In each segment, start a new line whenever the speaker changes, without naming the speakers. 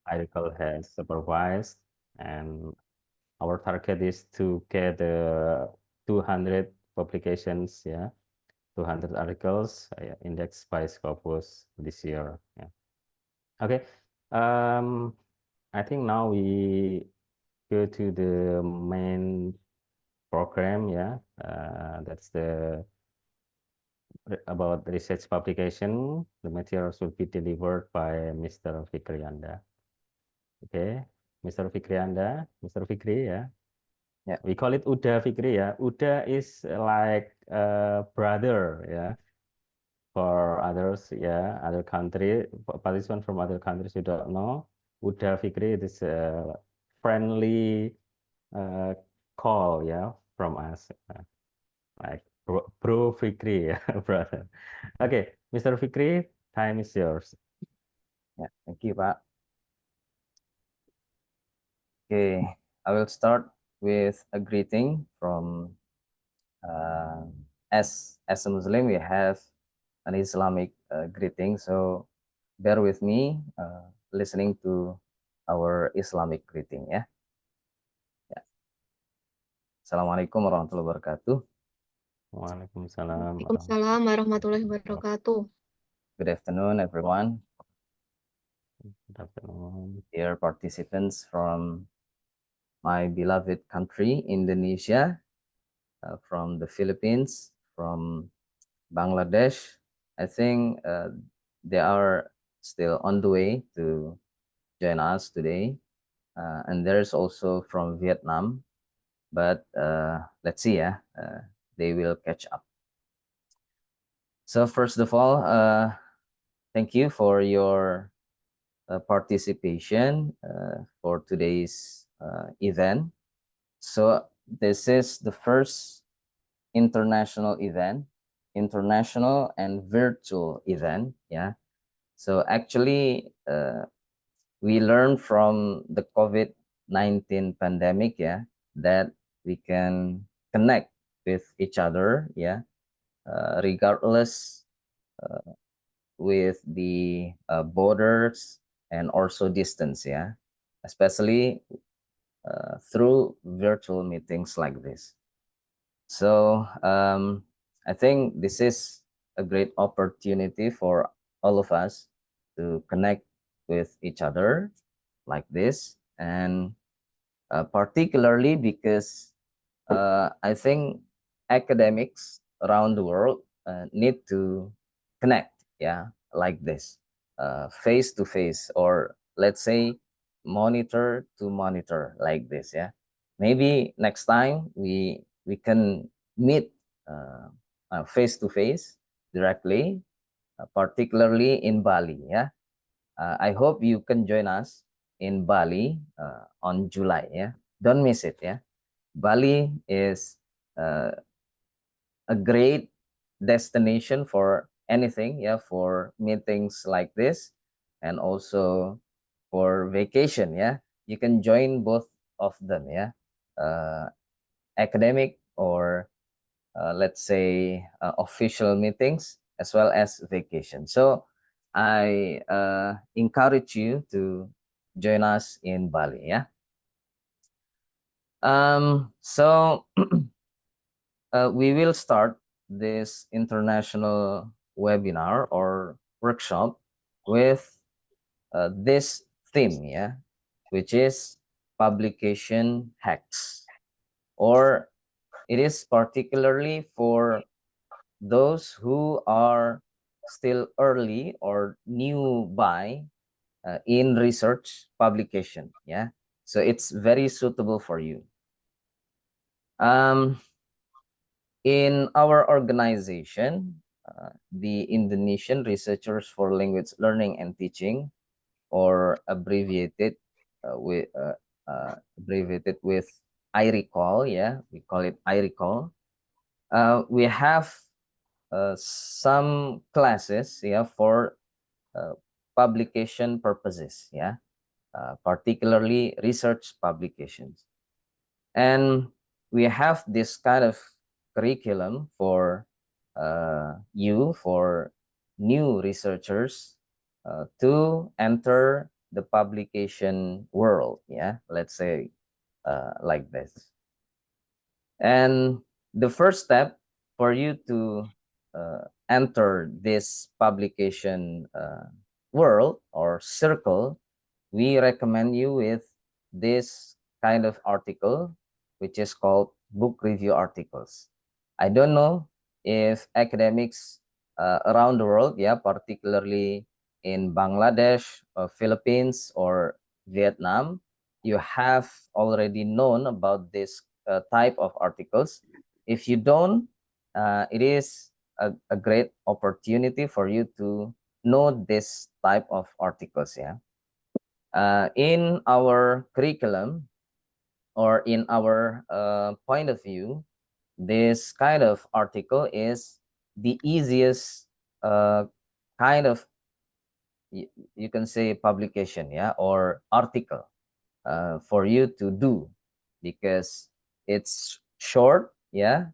article has supervised, and our target is to get 200 publications, yeah, 200 articles indexed by Scopus this year. Yeah. Okay. I think now we go to the main program. Yeah. That's about research publication. The materials will be delivered by Mr. Fikrianda. Okay, Mr. Fikrianda, Mr. Fikri, yeah.
Yeah.
We call it Uda Fikri, yeah. Uda is like a brother, yeah, for others, yeah, other country, participants from other countries you don't know. Uda Fikri, it is a friendly uh, call, yeah, from us, like bro Fikri, yeah, brother. Okay, Mr. Fikri, time is yours.
Yeah, thank you, Pak. Okay, I will start with a greeting from as a Muslim, we have an Islamic greeting. So bear with me listening to our Islamic greeting, ya. Ya. Assalamualaikum warahmatullahi wabarakatuh.
Waalaikumsalam.
Waalaikumsalam warahmatullahi wabarakatuh.
Good afternoon, everyone.
Good afternoon.
Dear participants from my beloved country, Indonesia, from the Philippines, from Bangladesh. I think they are still on the way to join us today. And there's also from Vietnam, but let's see, they will catch up. So first of all, thank you for your participation for today's event. So this is the first international event, international and virtual event. Yeah. So actually, we learned from the COVID-19 pandemic, yeah, that we can connect with each other, yeah, regardless with the borders and also distance, yeah, especially through virtual meetings like this. So I think this is a great opportunity for all of us to connect with each other like this, and particularly because I think academics around the world need to connect, yeah, like this, face to face, or let's say monitor to monitor like this, yeah. Maybe next time we can meet face to face directly, particularly in Bali, yeah. I hope you can join us in Bali on July, yeah. Don't miss it, yeah. Bali is uh, a great destination for anything, yeah, for meetings like this, and also for vacation, yeah. You can join both of them, yeah, academic or let's say official meetings as well as vacation. So I encourage you to join us in Bali, yeah. So we will start this international webinar or workshop with this theme, yeah, which is publication hacks, or it is particularly for those who are still early or new by in research publication, yeah. So it's very suitable for you. In our organization, the Indonesian Researchers for Language Learning and Teaching, or abbreviated with IRECOL, yeah, we call it IRECOL. We have some classes, yeah, for publication purposes, yeah, particularly research publications. And we have this kind of curriculum for you, for new researchers to enter the publication world, yeah, let's say like this. And the first step for you to enter this publication world or circle, we recommend you with this kind of article, which is called book review articles. I don't know if academics around the world, yeah, particularly in Bangladesh, Philippines, or Vietnam, you have already known about this type of articles. If you don't, it is a great opportunity for you to know this type of articles, yeah. In our curriculum or in our point of view, this kind of article is the easiest kind of, you can say, publication, yeah, or article for you to do, because it's short, yeah.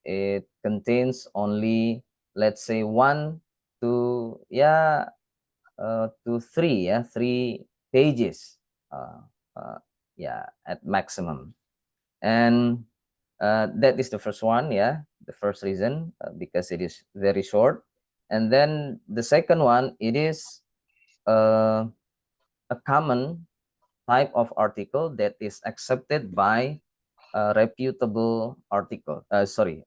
It contains only, let's say, 1 to 3, yeah, 3 pages, yeah, at maximum. And that is the first one, yeah, the first reason, because it is very short. And then the second one, it is a common type of article that is accepted by reputable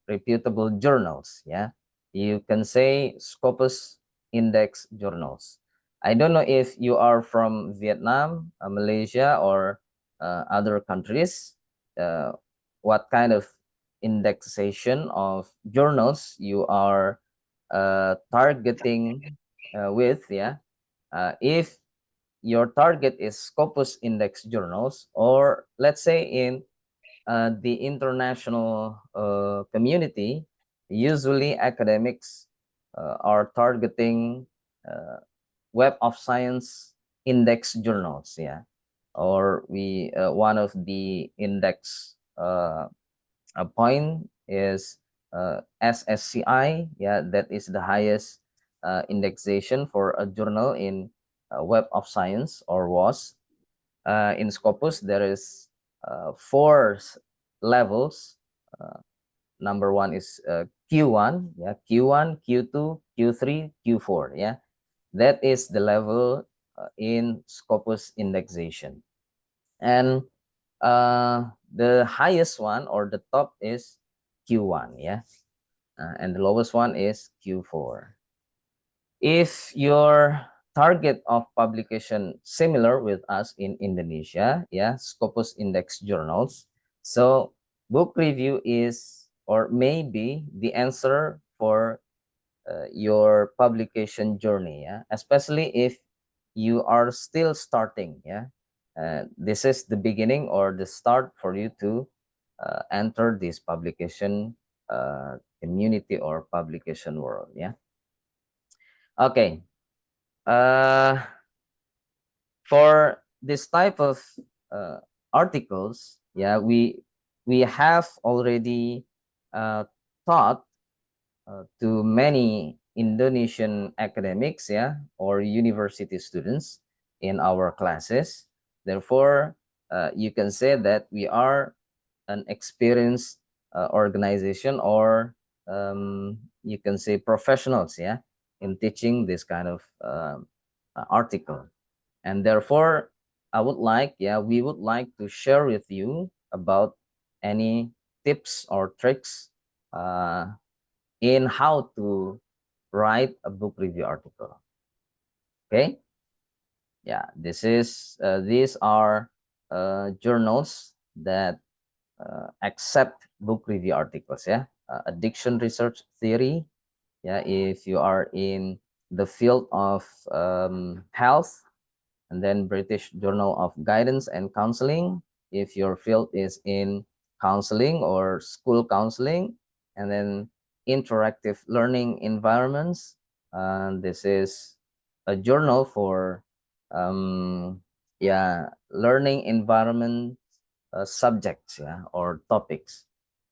reputable journals, yeah. You can say Scopus Index journals. I don't know if you are from Vietnam, Malaysia, or other countries, what kind of indexation of journals you are targeting with, yeah. If your target is Scopus Index journals, or let's say in the international community, usually academics are targeting Web of Science index journals, yeah. Or we one of the index point is SSCI, yeah, that is the highest indexation for a journal in Web of Science, or WAS. In Scopus, there is 4 levels. Number 1 is Q1, yeah, Q1, Q2, Q3, Q4, yeah. That is the level in Scopus indexation. And the highest one, or the top, is Q1, yeah. And the lowest one is Q4. If your target of publication similar with us in Indonesia, yeah, Scopus Index journals, so book review is, or maybe, the answer for your publication journey, yeah, especially if you are still starting, yeah. This is the beginning or the start for you to enter this publication community or publication world, yeah. Okay. For this type of articles, yeah, we have already taught to many Indonesian academics, yeah, or university students in our classes. Therefore, you can say that we are an experienced organization, or you can say professionals, yeah, in teaching this kind of article. And therefore, we would like to share with you about any tips or tricks in how to write a book review article. Okay. Yeah, these are journals that accept book review articles, yeah. Addiction Research Theory, yeah, if you are in the field of health. And then British Journal of Guidance and Counseling, if your field is in counseling or school counseling. And then Interactive Learning Environments, this is a journal for learning environment subjects, yeah, or topics.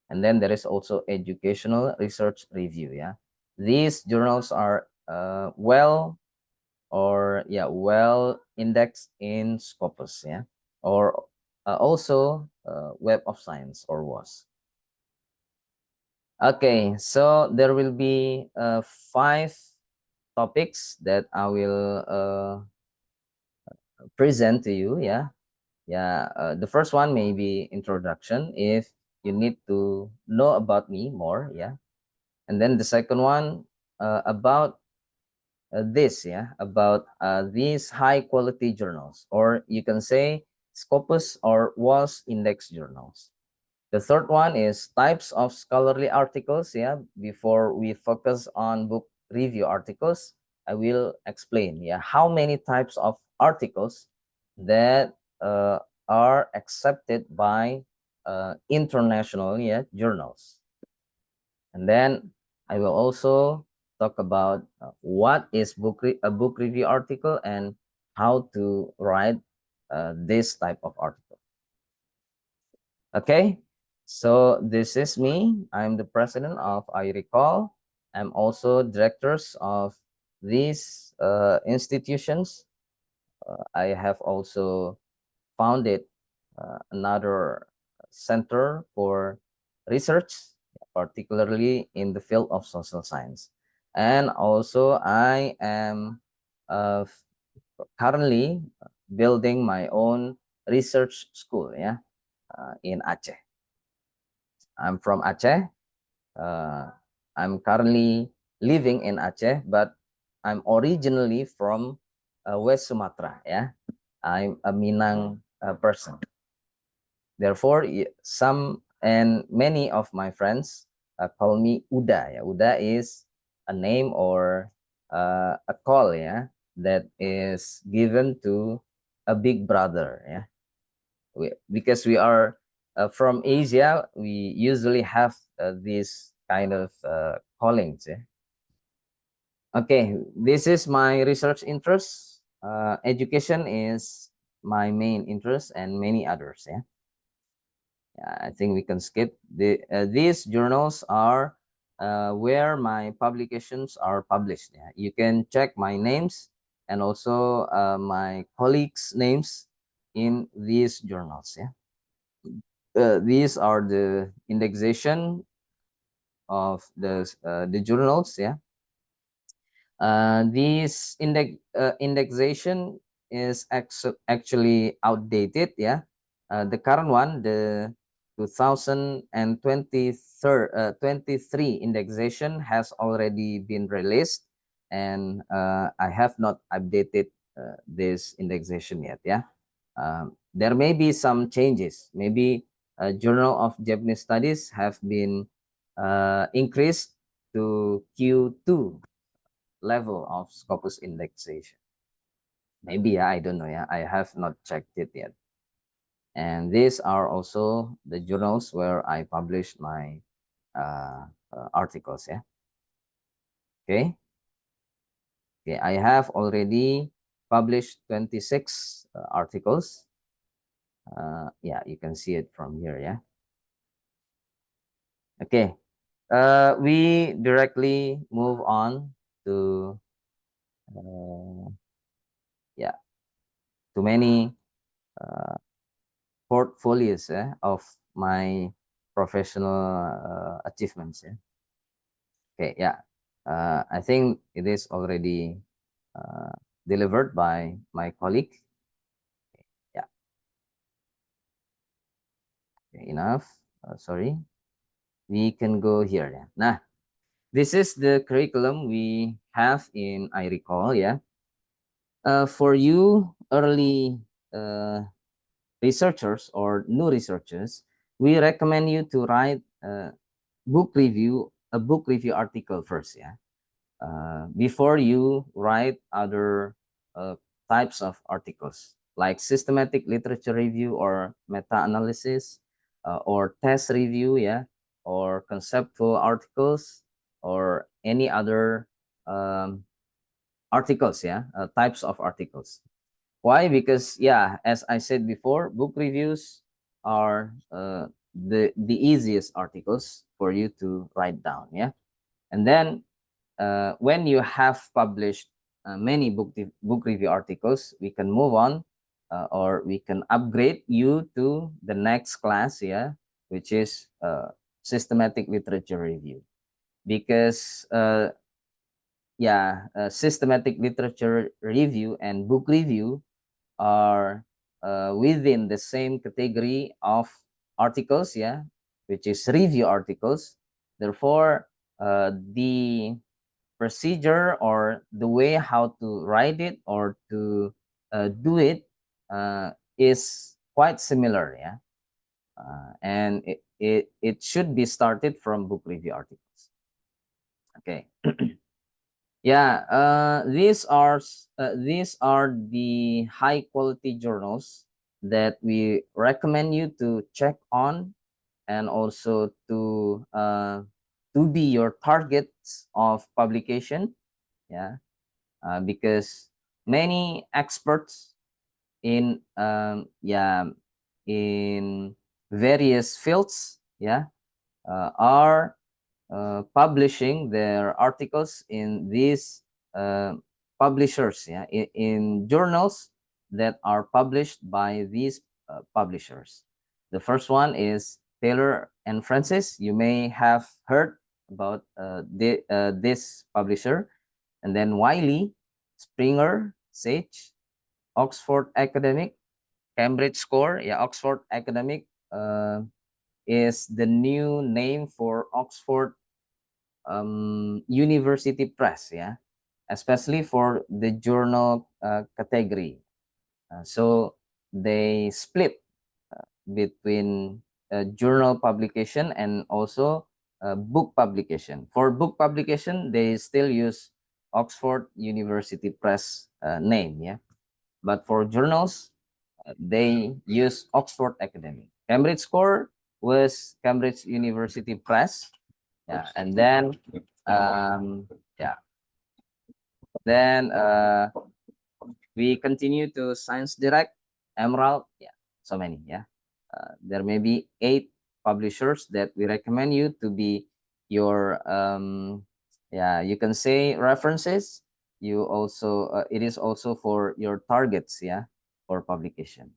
And then there is also Educational Research Review, yeah. These journals are well or yeah, well indexed in Scopus, yeah, or also Web of Science or WAS. Okay, so there will be 5 topics that I will present to you, yeah. The first one may be introduction, if you need to know about me more, yeah. And then the second one about these high quality journals, or you can say Scopus or WAS index journals. The third one is types of scholarly articles, yeah. Before we focus on book review articles, I will explain, yeah, how many types of articles that are accepted by international, yeah, journals. And then I will also talk about what is a book review article and how to write this type of article. Okay, so this is me. I'm the president of iRecall. I'm also directors of these institutions. I have also founded another center for research, particularly in the field of social science. And also I am uh, currently building my own research school, yeah, in Aceh. I'm from Aceh. Uh, I'm currently living in Aceh, but I'm originally from West Sumatra, yeah. I'm a Minang person. Therefore, some and many of my friends call me Uda. Yeah? Uda is a name or a call, yeah, that is given to a big brother. Yeah, because we are from Asia, we usually have this kind of callings. Yeah? Okay, this is my research interest. Education is my main interest, and many others. Yeah. I think we can skip these journals are where my publications are published. Yeah. You can check my names and also my colleagues' names in these journals. Yeah. These are the indexation of the journals. Yeah. This indexation is actually outdated. Yeah, the current one, the 2023 indexation has already been released, and I have not updated this indexation yet. Yeah, there may be some changes. Maybe Journal of Japanese Studies have been increased to Q2 level of Scopus indexation. Maybe, I don't know. Yeah, I have not checked it yet. And these are also the journals where I published my articles. Yeah. Okay. Okay. I have already published 26 articles. Yeah, you can see it from here. Yeah. Okay. We directly move on to yeah, to many portfolios of my professional achievements. Yeah. Okay. Yeah. I think it is already uh, delivered by my colleague. Yeah. Okay, enough. Sorry. We can go here. Yeah. Nah, this is the curriculum we have in iRecall. Yeah. For you early researchers or new researchers, we recommend you to write a book review article first. Yeah. Before you write other types of articles like systematic literature review or meta-analysis or test review, yeah, or conceptual articles or any other articles, yeah, types of articles. Why? Because yeah, as I said before, book reviews are the easiest articles for you to write down, yeah. And then when you have published many book review articles, we can move on, or we can upgrade you to the next class, yeah, which is systematic literature review. Because systematic literature review and book review are within the same category of articles, yeah, which is review articles. Therefore, the procedure or the way how to write it or to do it is quite similar, yeah. And it should be started from book review articles. Okay. Yeah, these are the high quality journals that we recommend you to check on, and also to be your targets of publication. Yeah, because many experts in in various fields, yeah, are publishing their articles in these publishers, yeah, in journals that are published by these publishers. The first one is Taylor and Francis. You may have heard about this publisher. And then Wiley, Springer, Sage, Oxford Academic, Cambridge Score. Yeah, Oxford Academic is the new name for Oxford University Press, yeah, especially for the journal category. So they split between journal publication and also book publication. For book publication, they still use Oxford University Press name, yeah. But for journals, they use Oxford Academic. Cambridge Score was Cambridge University Press, yeah. And then yeah, then we continue to Science Direct, Emerald, yeah, so many, yeah. There may be 8 publishers that we recommend you to be your you can say references. You also it is also for your targets, yeah, for publication.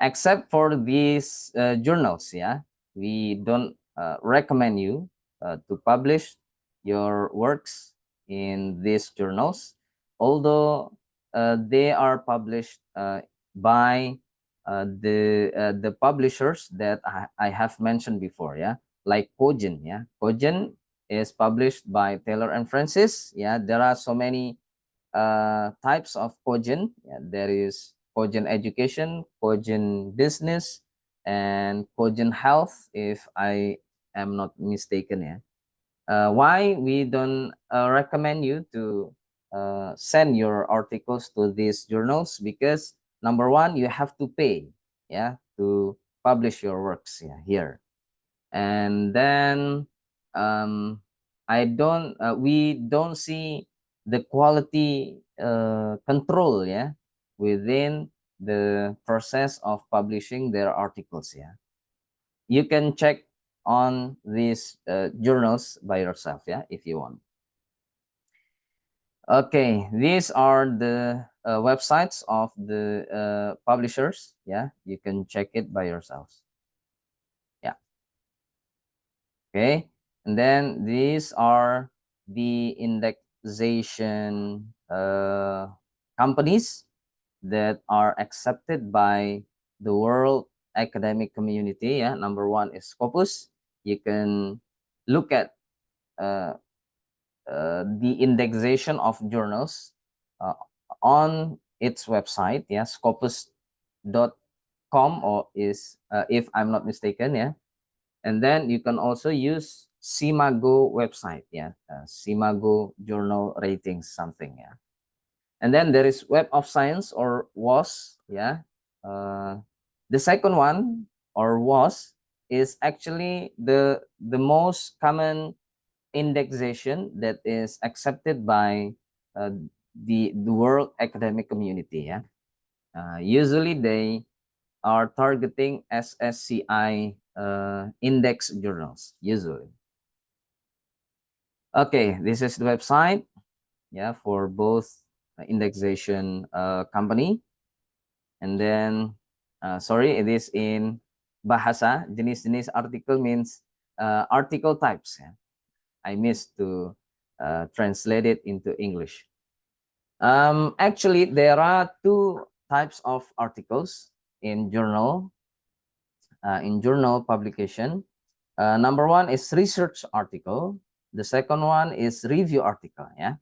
Except for these journals, yeah, we don't recommend you to publish your works in these journals, although they are published by the publishers that I have mentioned before, yeah, like Cogent, yeah. Cogent is published by Taylor and Francis, yeah. There are so many types of Cogent. Yeah, there is Cogent Education, Cogent Business, and Cogent Health, if I am not mistaken. Yeah. Why we don't recommend you to send your articles to these journals? Because number one, you have to pay, yeah, to publish your works, yeah, here. And then we don't see the quality control, yeah, within the process of publishing their articles, yeah. You can check on these journals by yourself, yeah, if you want. Okay, these are the websites of the publishers, yeah. You can check it by yourselves. Yeah. Okay, and then these are the indexation companies that are accepted by the world academic community. Yeah, number one is Scopus. You can look at the indexation of journals on its website. Yeah, Scopus.com, or is if I'm not mistaken. Yeah. And then you can also use Simago website, yeah, Simago journal ratings, something, yeah. And then there is Web of Science, or WOS, yeah. The second one, or WOS, is actually the most common indexation that is accepted by the world academic community, yeah. Usually they are targeting SSCI index journals, usually. Okay, this is the website, yeah, for both indexation company. And then, sorry, it is in bahasa. Jenis-jenis artikel means article types. Yeah. I missed to translate it into English. Actually, there are two types of articles in journal publication. Number one is research article. The second one is review article. Yeah.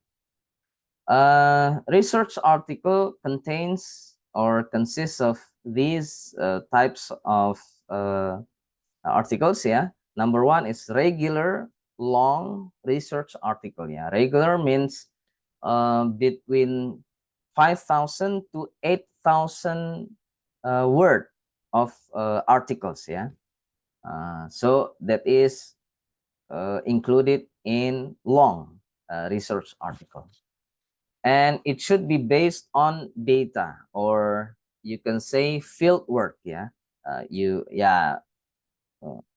Research article contains or consists of these types of articles. Yeah. Number one is regular long research article. Yeah. Regular means between 5,000 to 8,000 word of articles. Yeah. So that is included in long research article, and it should be based on data, or you can say field work. Yeah.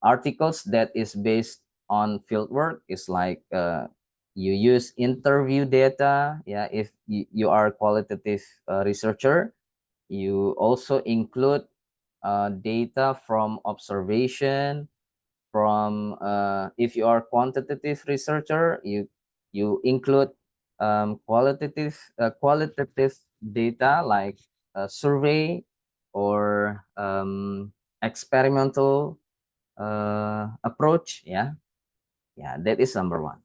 Articles that is based on field work is like you use interview data. Yeah. If you are a qualitative researcher, you also include data from observation. From if you are quantitative researcher, you include qualitative data like survey or experimental approach. Yeah. That is number one.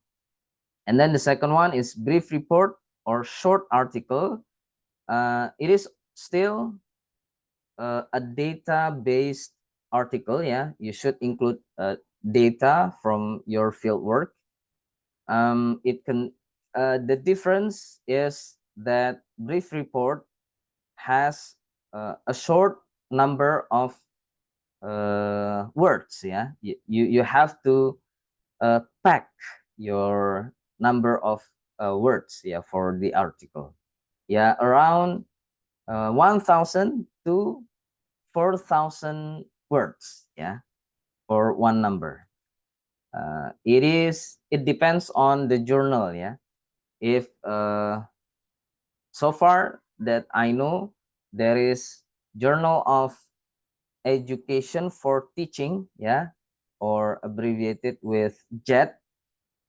And then the second one is brief report or short article. It is still a data-based article. Yeah, you should include data from your field work. It can the difference is that brief report has a short number of words. Yeah, you have to pack your number of words. Yeah, for the article. Yeah, around 1,000 to 4,000 words. Yeah, for one number. It depends on the journal. Yeah. If so far that I know, there is Journal of Education for Teaching. Yeah. Or abbreviated with JET.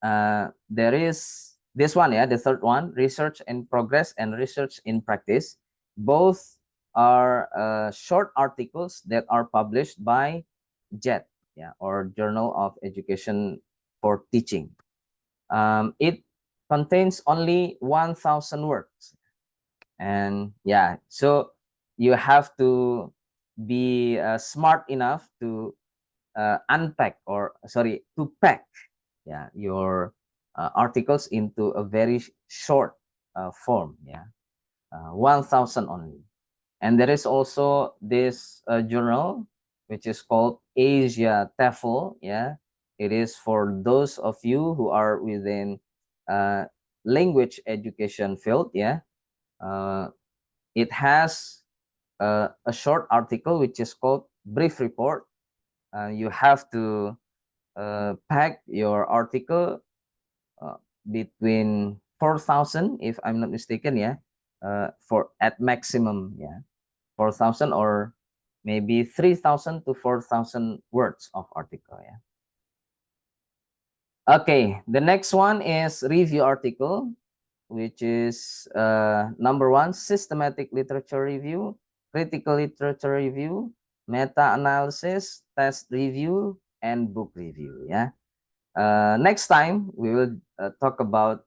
There is this one. Yeah. The third one, Research in Progress and Research in Practice. Both are short articles that are published by JET. Yeah, or Journal of Education for Teaching. It contains only 1,000 words. And yeah, so you have to be smart enough to unpack, or sorry, to pack your articles into a very short form. Yeah, 1,000 only. And there is also this journal which is called Asia TEFL. Yeah, it is for those of you who are within language education field. Yeah, it has a short article which is called brief report. You have to pack your article between 4,000, if I'm not mistaken. Yeah, for at maximum. Yeah, 4,000 or maybe 3,000 to 4,000 words of article. Yeah. Okay, the next one is review article, which is number one, systematic literature review, critical literature review, meta-analysis, test review, and book review. Yeah. Next time we will talk about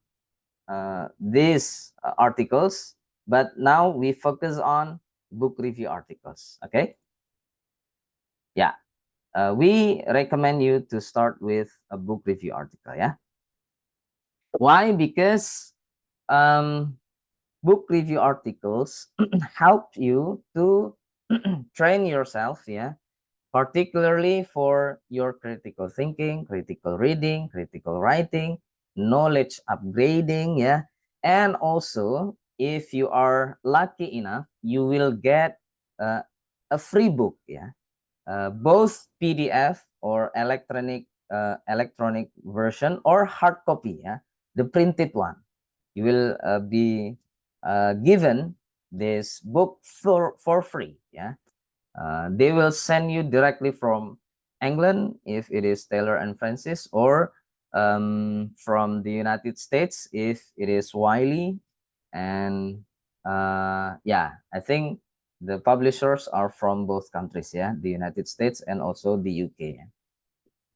these articles, but now we focus on book review articles. Okay. Yeah. We recommend you to start with a book review article. Yeah. Why? Because book review articles help you to train yourself. Yeah. Particularly for your critical thinking, critical reading, critical writing, knowledge upgrading. Yeah. And also, if you are lucky enough, you will get a free book. Yeah. Both PDF or electronic version or hard copy. Yeah, the printed one. You will be given this book for free. Yeah, they will send you directly from England if it is Taylor and Francis, or from the United States if it is Wiley. And yeah, I think the publishers are from both countries, yeah, the United States and also the UK. Yeah?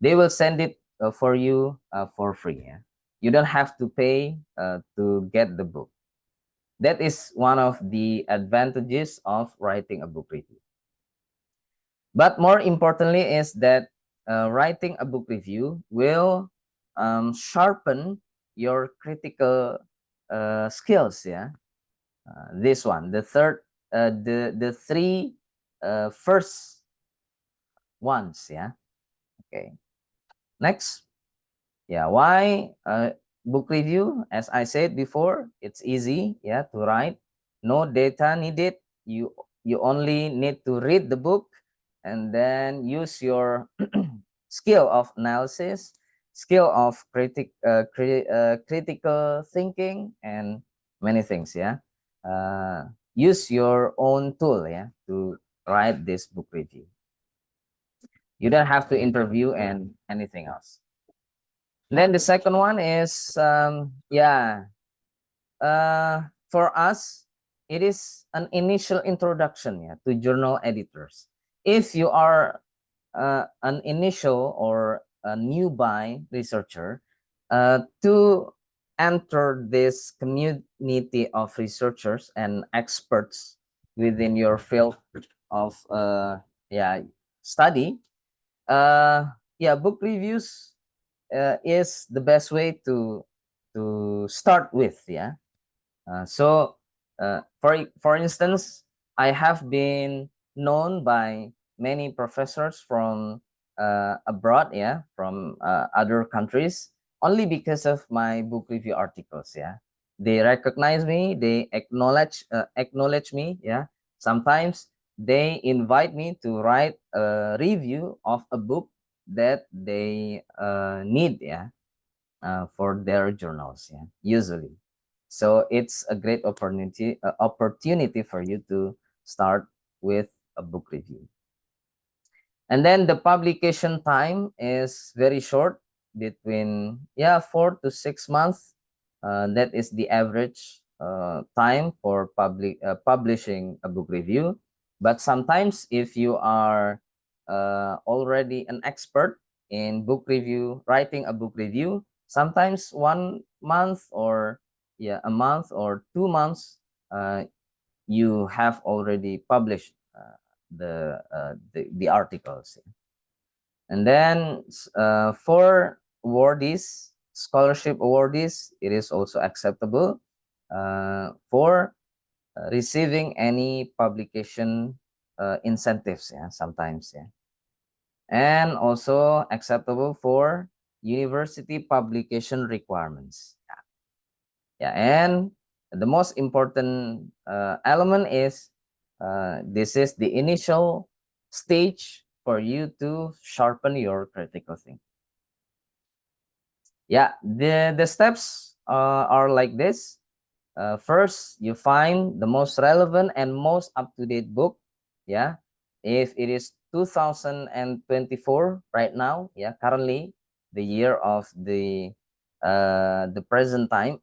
They will send it for you for free. Yeah? You don't have to pay to get the book. That is one of the advantages of writing a book review. But more importantly is that writing a book review will sharpen your critical skills. Yeah, this one, the third, the three first ones. Yeah. Okay. Next. Yeah. Why book review? As I said before, it's easy. Yeah, to write. No data needed. You only need to read the book and then use your skill of analysis, skill of critical thinking, and many things. Yeah, use your own tool. Yeah, to write this book review. You don't have to interview and anything else. Then the second one is for us, it is an initial introduction, yeah, to journal editors. If you are an initial or a newbie researcher, to enter this community of researchers and experts within your field of study, book reviews is the best way to start with. Yeah. For instance, I have been known by many professors from abroad, yeah, from other countries, only because of my book review articles. Yeah, they recognize me, they acknowledge me. Yeah, sometimes they invite me to write a review of a book that they need. Yeah, for their journals. Yeah, usually. So it's a great opportunity for you to start with a book review. And then the publication time is very short, between 4 to 6 months. That is the average time for publishing a book review. But sometimes if you are already an expert in book review, writing a book review, sometimes 1 month or a month or 2 months, you have already published the articles. And then for awardees, scholarship awardees, it is also acceptable for receiving any publication incentives. Yeah, sometimes. Yeah, and also acceptable for university publication requirements. Yeah, and the most important element is this is the initial stage for you to sharpen your critical thinking. Yeah, the steps are like this. First, you find the most relevant and most up-to-date book. Yeah, if it is 2024 right now, yeah, currently the year of the present time.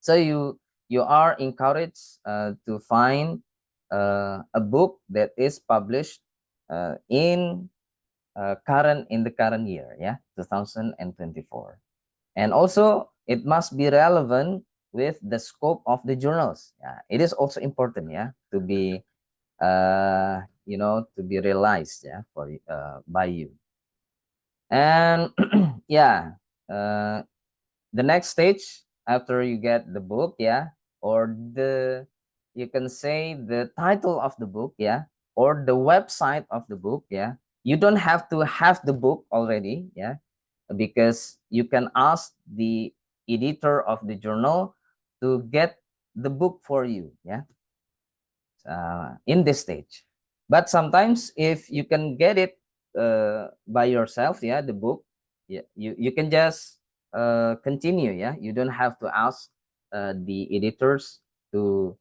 So you are encouraged to find a book that is published in the current year, yeah, 2024. And also it must be relevant with the scope of the journals. Yeah, it is also important, yeah, to be to be realized, yeah, for by you. And yeah, the next stage after you get the book, yeah, or you can say the title of the book, yeah, or the website of the book. Yeah, you don't have to have the book already, yeah, because you can ask the editor of the journal to get the book for you. Yeah, in this stage. But sometimes if you can get it by yourself, yeah, the book, yeah, you can just continue. Yeah, you don't have to ask the editors to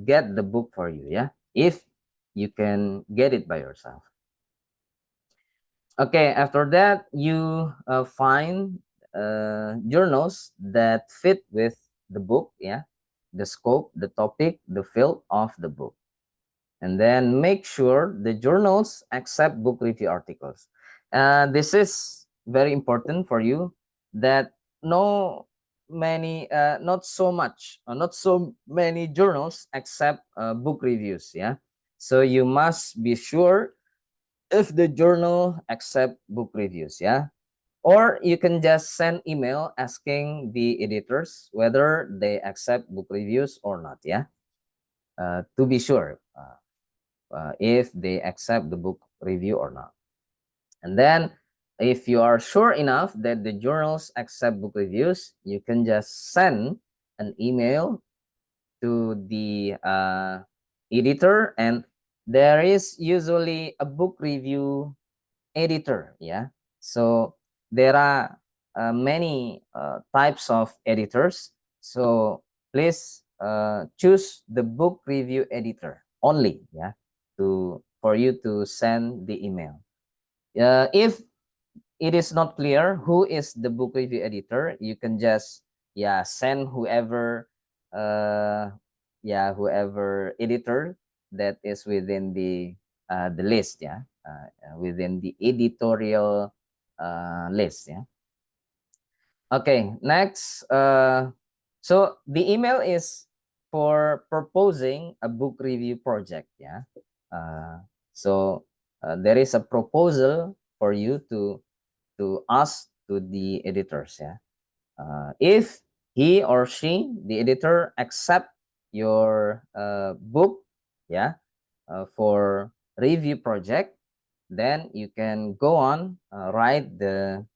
get the book for you, yeah, if you can get it by yourself. Okay, after that, you find journals that fit with the book, yeah, the scope, the topic, the field of the book. And then make sure the journals accept book review articles. This is very important for you, that no many not so much not so many journals accept book reviews, yeah. So you must be sure if the journal accept book reviews, yeah. Or you can just send email asking the editors whether they accept book reviews or not, yeah, to be sure if they accept the book review or not. And then if you are sure enough that the journals accept book reviews, you can just send an email to the editor, and there is usually a book review editor, yeah. So there are many types of editors, so please choose the book review editor only, yeah, for you to send the email. If it is not clear who is the book review editor, you can just send whoever whoever editor that is within the list, within the editorial list, yeah. Okay, next, so the email is for proposing a book review project, yeah. So there is a proposal for you to ask to the editors, yeah. If he or she, the editor, accept your book, yeah, for review project, then you can go on write the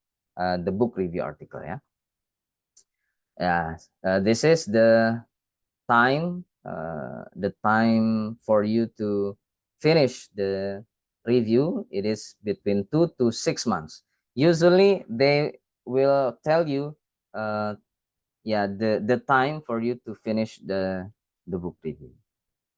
book review article, yeah. This is the time for you to finish the review. It is between 2 to 6 months. Usually they will tell you the time for you to finish the book review.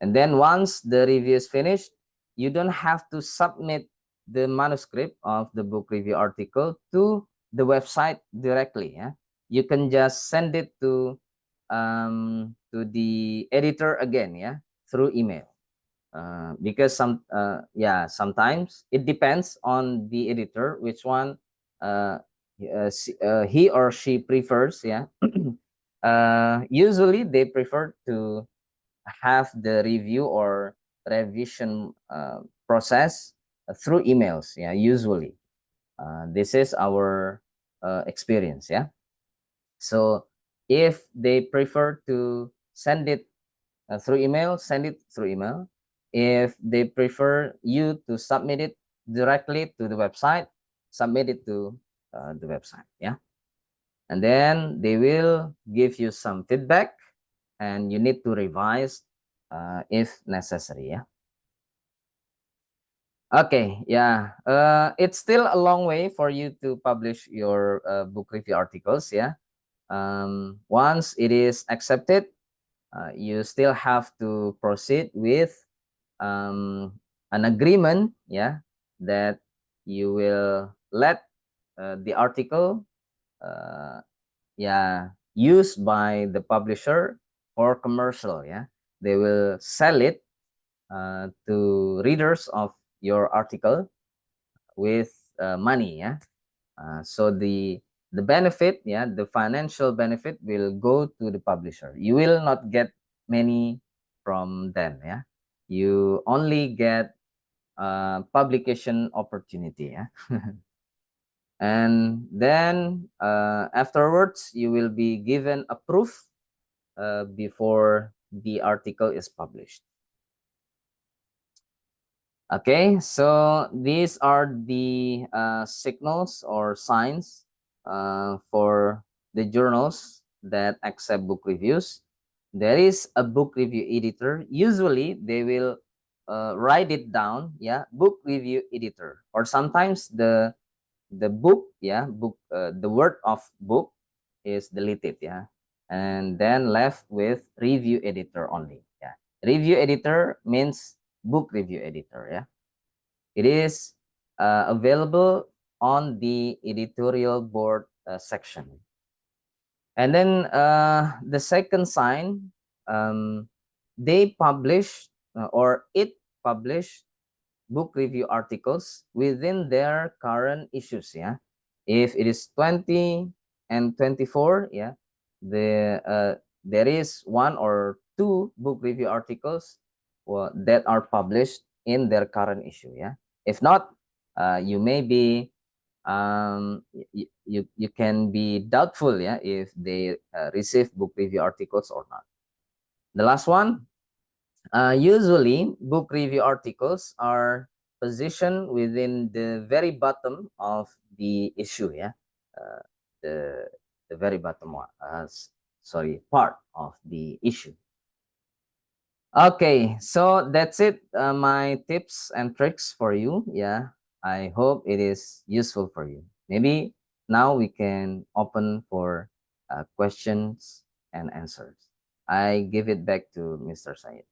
And then once the review is finished, you don't have to submit the manuscript of the book review article to the website directly, yeah. You can just send it to the editor again, yeah, through email. Because sometimes it depends on the editor which one he or she prefers, yeah. Usually they prefer to have the review or revision process through emails, yeah. Usually this is our experience, yeah. So if they prefer to send it through email, send it through email. If they prefer you to submit it directly to the website, submit it to the website, yeah. And then they will give you some feedback, and you need to revise if necessary, yeah. Okay, yeah. It's still a long way for you to publish your book review articles, yeah. Once it is accepted, you still have to proceed with an agreement, yeah, that you will let the article used by the publisher for commercial, yeah. They will sell it to readers of your article with money, yeah. So the benefit, yeah, the financial benefit will go to the publisher. You will not get many from them, yeah. You only get publication opportunity, yeah. And then afterwards you will be given a proof before the article is published. Okay, so these are the signals or signs for the journals that accept book reviews. There is a book review editor. Usually they will write it down, yeah, book review editor. Or sometimes the book, yeah, book, the word of book is deleted, yeah. and then left with review editor only. Yeah, review editor means book review editor. Yeah, it is available on the editorial board section. And then the second sign, they publish or it published book review articles within their current issues. Yeah, if it is 20 and 24, yeah, there is one or two book review articles that are published in their current issue. Yeah, if not, you may be you can be doubtful, yeah, if they receive book review articles or not. The last one, usually book review articles are positioned within the very bottom of the issue. Yeah, uh, the very bottom one, sorry, part of the issue. Okay, so that's it, my tips and tricks for you. Yeah, I hope it is useful for you. Maybe now we can open for questions and answers. I give it back to Mr. Said.